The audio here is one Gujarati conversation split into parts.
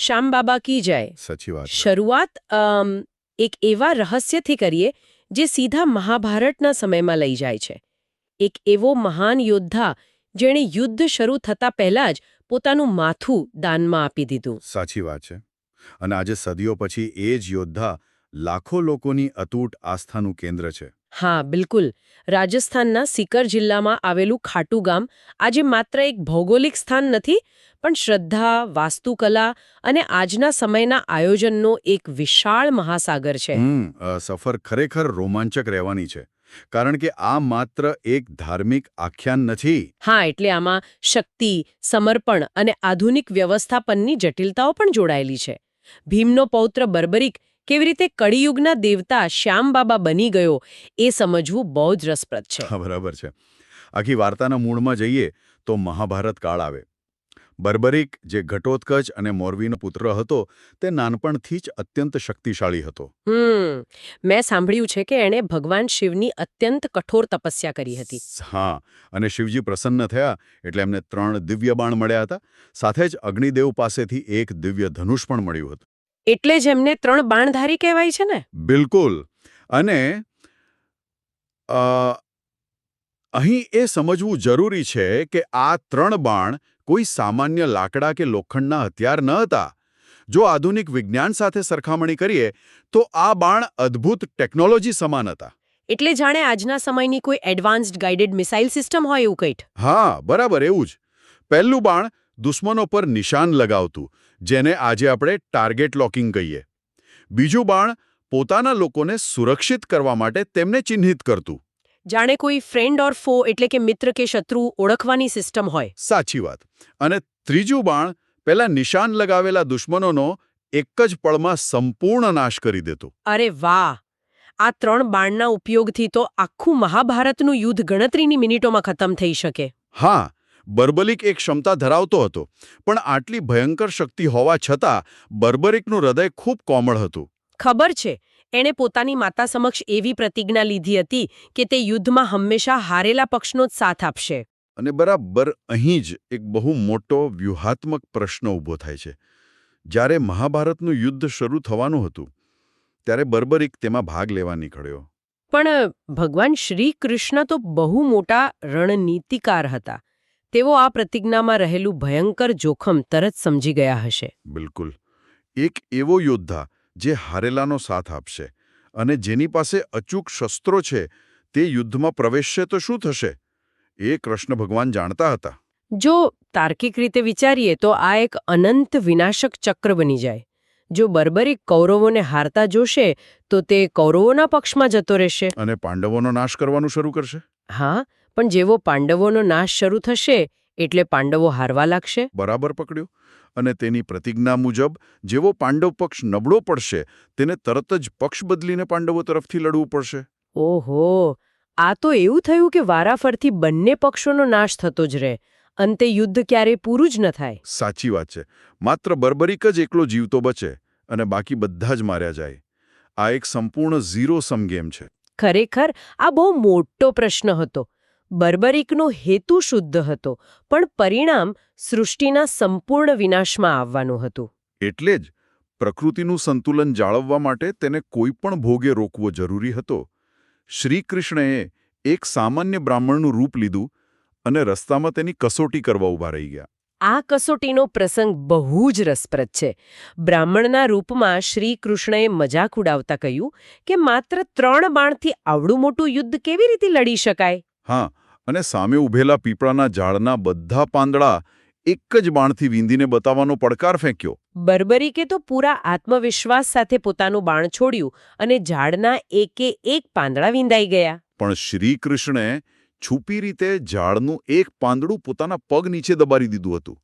શ્યામ બાબા કી જાય. સાચી વાત છે. શરૂઆત એક એવા રહસ્યથી કરીએ જે સીધા મહાભારતના સમયમાં લઈ જાય છે. એક એવો મહાન યોદ્ધા જેણે યુદ્ધ શરૂ થતા પહેલા જ પોતાનું માથું દાનમાં આપી દીધું. સાચી વાત છે. અને આજે સદીઓ પછી એ જ યોદ્ધા લાખો લોકોની અતૂટ આસ્થાનું કેન્દ્ર છે. હા, બિલકુલ. રાજસ્થાનના સિકર જિલ્લામાં આવેલું ખાટુ ગામ આજે માત્ર એક ભૌગોલિક સ્થાન નથી, પણ શ્રદ્ધા, વાસ્તુકલા અને આજના સમયના આયોજનનો એક વિશાળ મહાસાગર છે. સફર ખરેખર રોમાંચક રહેવાની છે. કારણ કે આ માત્ર એક ધાર્મિક આખ્યાન નથી. હા, એટલે આમાં શક્તિ, સમર્પણ અને આધુનિક વ્યવસ્થાપનની જટિલતાઓ પણ જોડાયેલી છે. ભીમનો પૌત્ર બર્બરિક કેવી રીતે કળિયુગના દેવતા શ્યામ બાબા બની ગયો એ સમજવું બહુ જ રસપ્રદ છે. હા, બરાબર છે. આખી વાર્તાના મૂળમાં જઈએ તો મહાભારત કાળ આવે. બર્બરિક, જે ઘટોત્કચ અને મોરવીનો પુત્ર હતો, તે નાનપણથી જ અત્યંત શક્તિશાળી હતો. મેં સાંભળ્યું છે કે એણે ભગવાન શિવની અત્યંત કઠોર તપસ્યા કરી હતી. હા, અને શિવજી પ્રસન્ન થયા એટલે એમને 3 દિવ્ય બાણ મળ્યા હતા. સાથે જ અગ્નિદેવ પાસેથી એક દિવ્ય ધનુષ પણ મળ્યું હતું. એટલે જ એમને 3 બાણધારી કહેવાય છે ને. બિલકુલ. અને અહીં એ સમજવું જરૂરી છે કે આ 3 બાણ કોઈ સામાન્ય લાકડા કે લોખંડના હથિયાર ન હતા. જો આધુનિક વિજ્ઞાન સાથે સરખામણી કરીએ તો આ બાણ અદ્ભુત ટેકનોલોજી સમાન હતા. એટલે જાણે આજના સમયની કોઈ એડવાન્સ્ડ ગાઇડેડ મિસાઇલ સિસ્ટમ હોય એવું કંઈક. હા, બરાબર એવું જ. પહેલું બાણ દુશ્મનો પર નિશાન લગાવતું, જેને આજે આપણે ટાર્ગેટ લોકિંગ કહીએ. બીજું બાણ પોતાના લોકોને સુરક્ષિત કરવા માટે તેમને ચિહ્નિત કરતું. જાણે કોઈ ફ્રેન્ડ ઓર ફો એટલે કે મિત્ર કે શત્રુ ઓળખવાની સિસ્ટમ હોય. સાચી વાત. અને ત્રીજું બાણ પેલા નિશાન લગાવેલા દુશ્મનોનો એક જ પળમાં સંપૂર્ણ નાશ કરી દેતું. અરે વાહ! આ 3 બાણના ઉપયોગથી તો આખું મહાભારતનું યુદ્ધ ગણતરીની મિનિટોમાં ખતમ થઈ શકે. હા, બર્બરિક એક ક્ષમતા ધરાવતો હતો, પણ આટલી ભયંકર શક્તિ હોવા છતાં બર્બરિકનું હૃદય ખૂબ કોમળ હતું. ખબર છે, એણે પોતાની માતા સમક્ષ એવી પ્રતિજ્ઞા લીધી હતી કે તે યુદ્ધમાં હંમેશા હારેલા પક્ષનો જ સાથ આપશે. અને બરાબર અહીં જ એક બહુ મોટો વ્યૂહાત્મક પ્રશ્ન ઊભો થાય છે. જ્યારે મહાભારતનું યુદ્ધ શરૂ થવાનું હતું, ત્યારે બર્બરિક તેમાં ભાગ લેવા નીકળ્યો. પણ ભગવાન શ્રી કૃષ્ણ તો બહુ મોટા રણનીતિકાર હતા. તેઓ આ પ્રતિજ્ઞામાં રહેલું ભયંકર જોખમ તરત સમજી ગયા હશે. બિલકુલ. એક એવો યોદ્ધા જે હારેલાનો સાથ આપશે અને જેની પાસે અચૂક શસ્ત્રો છે, તે યુદ્ધમાં પ્રવેશશે તો શું થશે? એ કૃષ્ણ ભગવાન જાણતા હતા. જો તાર્કિક રીતે વિચારીએ તો આ એક અનંત વિનાશક ચક્ર બની જાય. જો બર્બરિક કૌરવોને હારતા જોશે તો તે કૌરવોના પક્ષમાં જતો રહેશે અને પાંડવોનો નાશ કરવાનું શરૂ કરશે. હા, પણ જેવો પાંડવોનો નાશ શરૂ થશે એટલે પાંડવો હારવા લાગશે. બરાબર પકડ્યું. અને તેની પ્રતિજ્ઞા મુજબ જેવો પાંડવ પક્ષ નબળો પડશે, તેને તરત જ પક્ષ બદલીને પાંડવો તરફથી લડવું પડશે. ઓહો, આ તો એવું થયું કે વારાફરતી બંને પક્ષોનો નાશ થતો જ રહે. અંતે યુદ્ધ ક્યારેય પૂરું જ ન થાય. સાચી વાત છે. માત્ર બર્બરિક જ એકલો જીવતો બચે અને બાકી બધા જ માર્યા જાય. આ એક સંપૂર્ણ ઝીરો સમ ગેમ છે. ખરેખર આ બહુ મોટો પ્રશ્ન હતો. બર્બરિકનો હેતુ શુદ્ધ હતો, પણ પરિણામ સૃષ્ટિના સંપૂર્ણ વિનાશમાં આવવાનું હતું. એટલે જ પ્રકૃતિનું સંતુલન જાળવવા માટે તેને કોઈ પણ ભોગે રોકવો જરૂરી હતો. શ્રીકૃષ્ણએ એક સામાન્ય બ્રાહ્મણનું રૂપ લીધું અને રસ્તામાં તેની કસોટી કરવા ઊભા રહી ગયા. આ કસોટીનો પ્રસંગ બહુ જ રસપ્રદ છે. બ્રાહ્મણના રૂપમાં શ્રી કૃષ્ણએ મજાક ઉડાવતા કહ્યું કે માત્ર 3 બાણથી આવડું મોટું યુદ્ધ કેવી રીતે લડી શકાય? હા, અને સામે ઊભેલા પીપળાના ઝાડના બધા પાંદડા એક જ બાણથી વીંધીને બતાવવાનો પડકાર ફેંક્યો. બર્બરિકે તો પૂરા આત્મવિશ્વાસ સાથે પોતાનું બાણ છોડ્યું અને ઝાડના એકે એક પાંદડા વીંધાઈ ગયા. પણ શ્રીકૃષ્ણે છુપી રીતે ઝાડનું એક પાંદડું પોતાના પગ નીચે દબાવી દીધું હતું.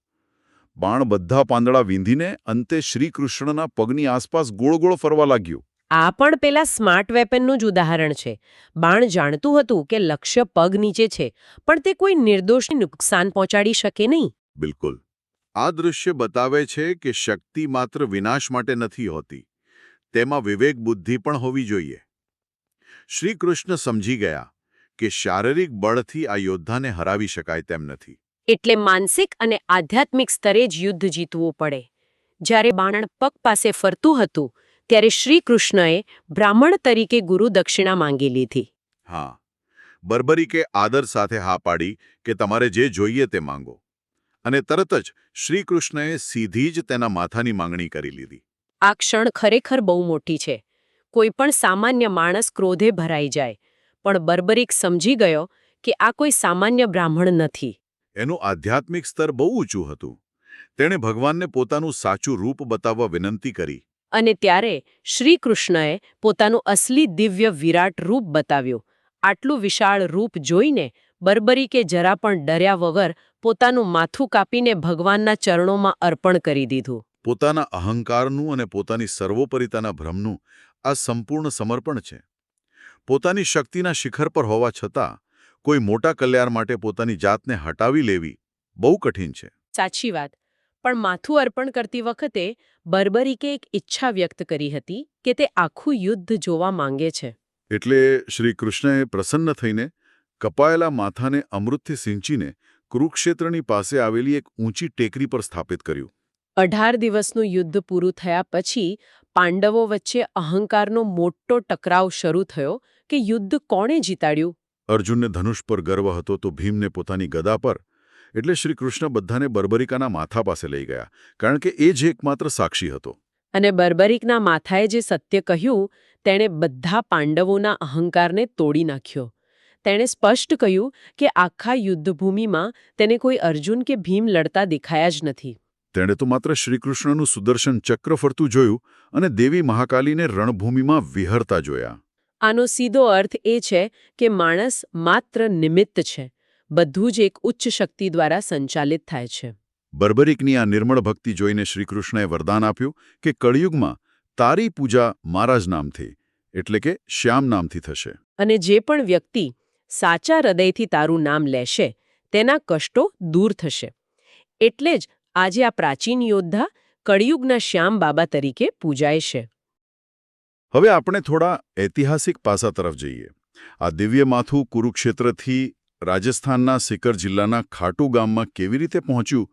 બાણ બધા પાંદડા વીંધીને અંતે શ્રીકૃષ્ણના પગની આસપાસ ગોળ ગોળ ફરવા લાગ્યું. આ પણ પેલા સ્માર્ટ વેપનનું જ ઉદાહરણ છે. બાણ જાણતું હતું કે લક્ષ્ય પગ નીચે છે, પણ તે કોઈ નિર્દોષને નુકસાન પહોંચાડી શકે નહીં. બિલકુલ. આ દૃશ્ય બતાવે છે કે શક્તિ માત્ર વિનાશ માટે નથી હોતી. તેમાં વિવેક બુદ્ધિ પણ હોવી જોઈએ. શ્રીકૃષ્ણ સમજી ગયા કે શારીરિક બળથી આ યોદ્ધાને હરાવી શકાય તેમ નથી. એટલે માનસિક અને આધ્યાત્મિક સ્તરે જ યુદ્ધ જીતવું પડે. જ્યારે બાણ પગ પાસે ફરતું હતું ત્યારે શ્રી કૃષ્ણએ બ્રાહ્મણ તરીકે ગુરુ દક્ષિણા માંગી લીધી. હા, બર્બરીકે આદર સાથે હા પાડી કે તમારે જે જોઈએ તે માંગો, અને તરત જ શ્રીકૃષ્ણએ સીધી જ તેના માથાની માંગણી કરી લીધી. આ ક્ષણ ખરેખર બહુ મોટી છે. કોઈ પણ સામાન્ય માણસ ક્રોધે ભરાઈ જાય, પણ બર્બરીક સમજી ગયો કે આ કોઈ સામાન્ય બ્રાહ્મણ નથી. એનું આધ્યાત્મિક સ્તર બહુ ઊંચું હતું. તેણે ભગવાનને પોતાનું સાચું રૂપ બતાવવા વિનંતી કરી. અને ત્યારે શ્રી કૃષ્ણએ પોતાનું અસલી દિવ્ય વિરાટ રૂપ બતાવ્યું. આટલું વિશાળ રૂપ જોઈને બર્બરીકે જરા પણ ડર્યા વગર પોતાનું માથું કાપીને ભગવાનના ચરણોમાં અર્પણ કરી દીધું. પોતાના અહંકારનું અને પોતાની સર્વોપરિતાના ભ્રમનું આ સંપૂર્ણ સમર્પણ છે. પોતાની શક્તિના શિખર પર હોવા છતાં કોઈ મોટા કલ્યાણ માટે પોતાની જાતને હટાવી લેવી બહુ કઠિન છે. સાચી વાત. પણ માથું અર્પણ કરતી વખતે બર્બરીકે એક ઈચ્છા વ્યક્ત કરી હતી કે તે આખું યુદ્ધ જોવા માંગે છે. એટલે શ્રી કૃષ્ણએ પ્રસન્ન થઈને કપાયેલા માથાને અમૃતથી સિંચીને કુરુક્ષેત્રની પાસે આવેલી એક ઊંચી ટેકરી પર સ્થાપિત કર્યું. 18 દિવસનું યુદ્ધ પૂરું થયા પછી પાંડવો વચ્ચે અહંકારનો મોટો ટકરાવ શરૂ થયો કે યુદ્ધ કોણે જીતાડ્યું. અર્જુનને ધનુષ પર ગર્વ હતો તો ભીમને પોતાની ગદા પર, એટલે શ્રી કૃષ્ણ બધાને બર્બરિકાના માથા પાસે લઈ ગયા, કારણ કે એ જ એકમાત્ર સાક્ષી હતો. અને બર્બરિકના માથાએ જે સત્ય કહ્યું તેણે બધા પાંડવોના અહંકારને તોડી નાખ્યો. તેણે સ્પષ્ટ કહ્યું કે આખા યુદ્ધભૂમિમાં તેને કોઈ અર્જુન કે ભીમ લડતા દેખાયા જ નથી. તેણે તો માત્ર શ્રીકૃષ્ણનું સુદર્શન ચક્ર ફરતું જોયું અને દેવી મહાકાલીને રણભૂમિમાં વિહરતા જોયા. આનો સીધો અર્થ એ છે કે માણસ માત્ર નિમિત્ત છે. બધું જ એક ઉચ્ચ શક્તિ દ્વારા સંચાલિત થાય છે. બર્બરિકની આ નિર્મળ ભક્તિ જોઈને શ્રીકૃષ્ણએ વરદાન આપ્યું કે કળિયુગમાં તારી પૂજા મારા જ નામથી, એટલે કે શ્યામ નામથી થશે. અને જે પણ વ્યક્તિ સાચા હૃદયથી તારું નામ લેશે તેના કષ્ટો દૂર થશે. એટલે જ આજે આ પ્રાચીન યોદ્ધા કળિયુગના શ્યામ બાબા તરીકે પૂજાય છે. હવે આપણે થોડા ઐતિહાસિક પાસા તરફ જઈએ. આ દિવ્ય માથું કુરુક્ષેત્રથી રાજસ્થાનના સિકર જિલ્લાના ખાટુ ગામમાં કેવી રીતે પહોંચ્યું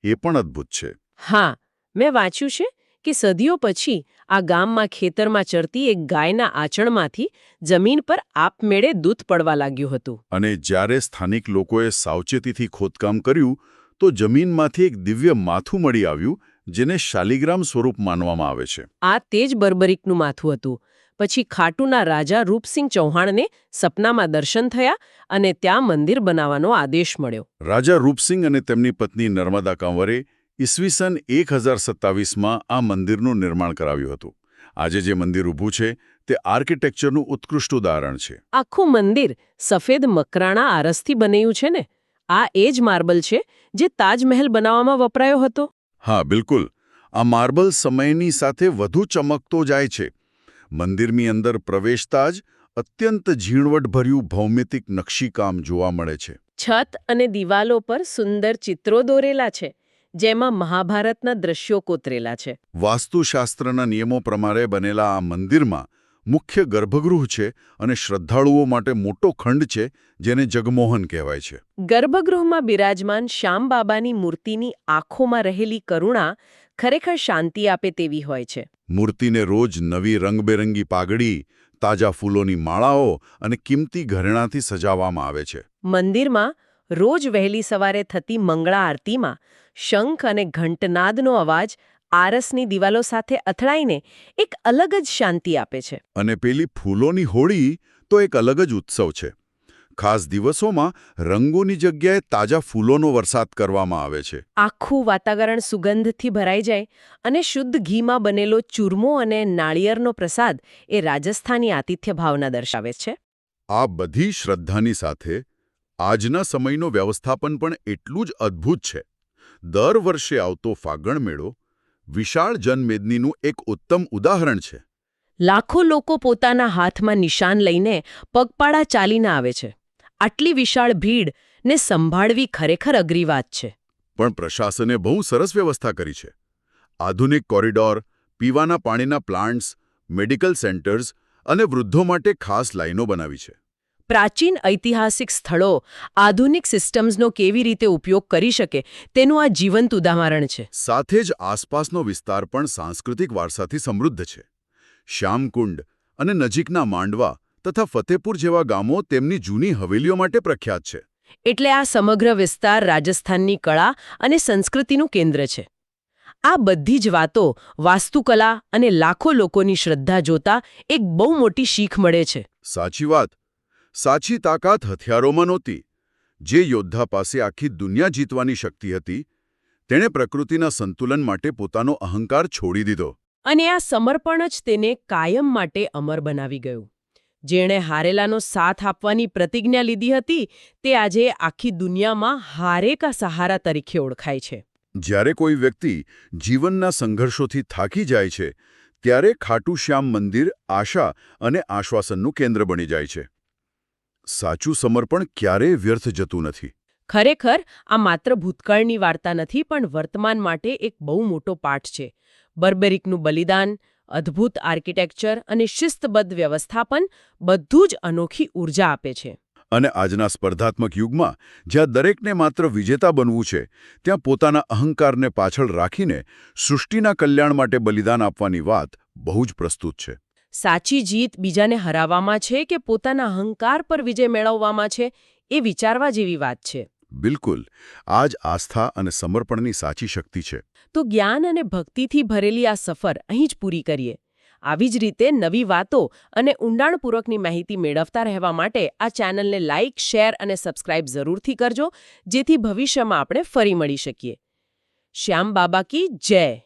એ પણ અદ્ભુત છે. હા, મેં વાંચ્યું છે કે સદીઓ પછી આ ગામમાં ખેતરમાં ચરતી એક ગાયના આંચણમાંથી જમીન પર આપમેળે દૂધ પડવા લાગ્યું હતું. અને જ્યારે સ્થાનિક લોકોએ સાવચેતીથી ખોદકામ કર્યું તો જમીનમાંથી એક દિવ્ય માથું મળી આવ્યું, જેને શાલિગ્રામ સ્વરૂપ માનવામાં આવે છે. આ તે જ બર્બરિકનું માથું હતું. પછી ખાટુના રાજા રૂપસિંહ ચૌહાણને સપનામાં દર્શન થયા અને ત્યાં મંદિર બનાવવાનો આદેશ મળ્યો. રાજા રૂપસિંહ અને તેમની પત્ની નર્મદા કંવરે ઈસવીસન 1027માં આ મંદિરનું નિર્માણ કરાવ્યું હતું. આજે જે મંદિર ઊભું છે તે આર્કિટેક્ચરનું ઉત્કૃષ્ટ ઉદાહરણ છે. આખું મંદિર સફેદ મકરાણા આરસથી બનેલું છે ને? આ એ જ માર્બલ છે જે તાજમહેલ બનાવવામાં વપરાયો હતો. હા, બિલકુલ. આ માર્બલ સમયની સાથે વધુ ચમકતો જાય છે. મંદિરની અંદર પ્રવેશતા જ અત્યંત ઝીણવટભર્યું ભૌમિતિક નકશીકામ જોવા મળે છે. છત અને દિવાલો પર સુંદર ચિત્રો દોરેલા છે, જેમાં મહાભારતના દ્રશ્યો કોતરેલા છે. વાસ્તુશાસ્ત્રના નિયમો પ્રમાણે બનેલા આ મંદિરમાં મુખ્ય ગર્ભગૃહ છે અને શ્રદ્ધાળુઓ માટે મોટો ખંડ છે, જેને જગમોહન કહેવાય છે. ગર્ભગૃહમાં બિરાજમાન શ્યામ બાબાની મૂર્તિની આંખોમાં રહેલી કરુણા ખરેખર શાંતિ આપે તેવી હોય છે. મૂર્તિને રોજ નવી રંગબેરંગી પાઘડી, તાજા ફૂલોની માળાઓ અને કિંમતી ઘરેણાંથી સજાવવામાં આવે છે. મંદિરમાં રોજ વહેલી સવારે થતી મંગળા આરતીમાં શંખ અને ઘંટનાદનો અવાજ આરસની દિવાલો સાથે અથડાઈને એક અલગ જ શાંતિ આપે છે. અને પેલી ફૂલોની હોળી તો એક અલગ જ ઉત્સવ છે. ખાસ દિવસોમાં રંગોની જગ્યાએ તાજા ફૂલોનો વરસાદ કરવામાં આવે છે. આખું વાતાવરણ સુગંધથી ભરાઈ જાય અને શુદ્ધ ઘીમાં બનેલો ચૂરમો અને નાળિયેરનો પ્રસાદ એ રાજસ્થાની આતિથ્ય ભાવના દર્શાવે છે. આ બધી શ્રદ્ધાની સાથે આજના સમયનો વ્યવસ્થાપન પણ એટલું જ અદ્ભુત છે. દર વર્ષે આવતો ફાગણ મેળો વિશાળ જનમેદનીનું એક ઉત્તમ ઉદાહરણ છે. લાખો લોકો પોતાના હાથમાં નિશાન લઈને પગપાળા ચાલીને આવે છે. આટલી વિશાળ ભીડ ને સંભાળવી ખરેખર અઘરી વાત છે. પણ પ્રશાસને બહુ સરસ વ્યવસ્થા કરી છે. આધુનિક કોરિડોર, પીવાના પાણીના પ્લાન્ટ્સ, મેડિકલ સેન્ટર્સ અને વૃદ્ધો માટે ખાસ લાઈનો બનાવી છે. પ્રાચીન ઐતિહાસિક સ્થળો આધુનિક સિસ્ટમ્સનો કેવી રીતે ઉપયોગ કરી શકે તેનું આ જીવંત ઉદાહરણ છે. સાથે જ આસપાસનો વિસ્તાર પણ સાંસ્કૃતિક વારસાથી સમૃદ્ધ છે. શ્યામકુંડ અને નજીકના માંડવા તથા ફતેપુર જેવા ગામો તેમની જૂની હવેલીઓ માટે પ્રખ્યાત છે. એટલે આ સમગ્ર વિસ્તાર રાજસ્થાનની કળા અને સંસ્કૃતિનું કેન્દ્ર છે. આ બધી જ વાતો વાસ્તુકલા અને લાખો લોકોની શ્રદ્ધા જોતા એક બહુ મોટી શીખ મળે છે. સાચી વાત. સાચી તાકાત હથિયારોમાં નહોતી. જે યોદ્ધા પાસે આખી દુનિયા જીતવાની શક્તિ હતી, તેણે પ્રકૃતિના સંતુલન માટે પોતાનો અહંકાર છોડી દીધો. અને આ સમર્પણ જ તેને કાયમ માટે અમર બનાવી ગયું. જેણે હારેલાનો સાથ આપવાની પ્રતિજ્ઞા લીધી હતી, તે આજે આખી દુનિયામાં હારે કા સહારા તરીકે ઓળખાય છે. જ્યારે કોઈ વ્યક્તિ જીવનના સંઘર્ષોથી થાકી જાય છે, ત્યારે ખાટુ શ્યામ મંદિર આશા અને આશ્વાસનનું કેન્દ્ર બની જાય છે. સાચું સમર્પણ ક્યારેય વ્યર્થ જતું નથી. ખરેખર આ માત્ર ભૂતકાળની વાર્તા નથી, પણ વર્તમાન માટે એક બહુ મોટો પાઠ છે. બર્બરિકનું બલિદાન, અદ્ભુત આર્કિટેક્ચર અને શિસ્તબદ્ધ વ્યવસ્થાપન બધું જ અનોખી ઊર્જા આપે છે. અને આજના સ્પર્ધાત્મક યુગમાં જ્યાં દરેકને માત્ર વિજેતા બનવું છે, ત્યાં પોતાના અહંકારને પાછળ રાખીને સૃષ્ટિના કલ્યાણ માટે બલિદાન આપવાની વાત બહુ જ પ્રસ્તુત છે. સાચી જીત બીજાને હરાવવામાં છે કે પોતાના અહંકાર પર વિજય મેળવવામાં છે, એ વિચારવા જેવી વાત છે. બિલકુલ. આ જ આસ્થા અને સમર્પણની સાચી શક્તિ છે. તો જ્ઞાન અને ભક્તિથી ભરેલી આ સફર અહીં જ પૂરી કરીએ. આવી જ રીતે નવી વાતો અને ઊંડાણપૂર્વકની માહિતી મેળવતા રહેવા માટે આ ચેનલને લાઇક, શેર અને સબસ્ક્રાઇબ જરૂરથી કરજો, જેથી ભવિષ્યમાં આપણે ફરી મળી શકીએ. શ્યામ બાબા કી જય.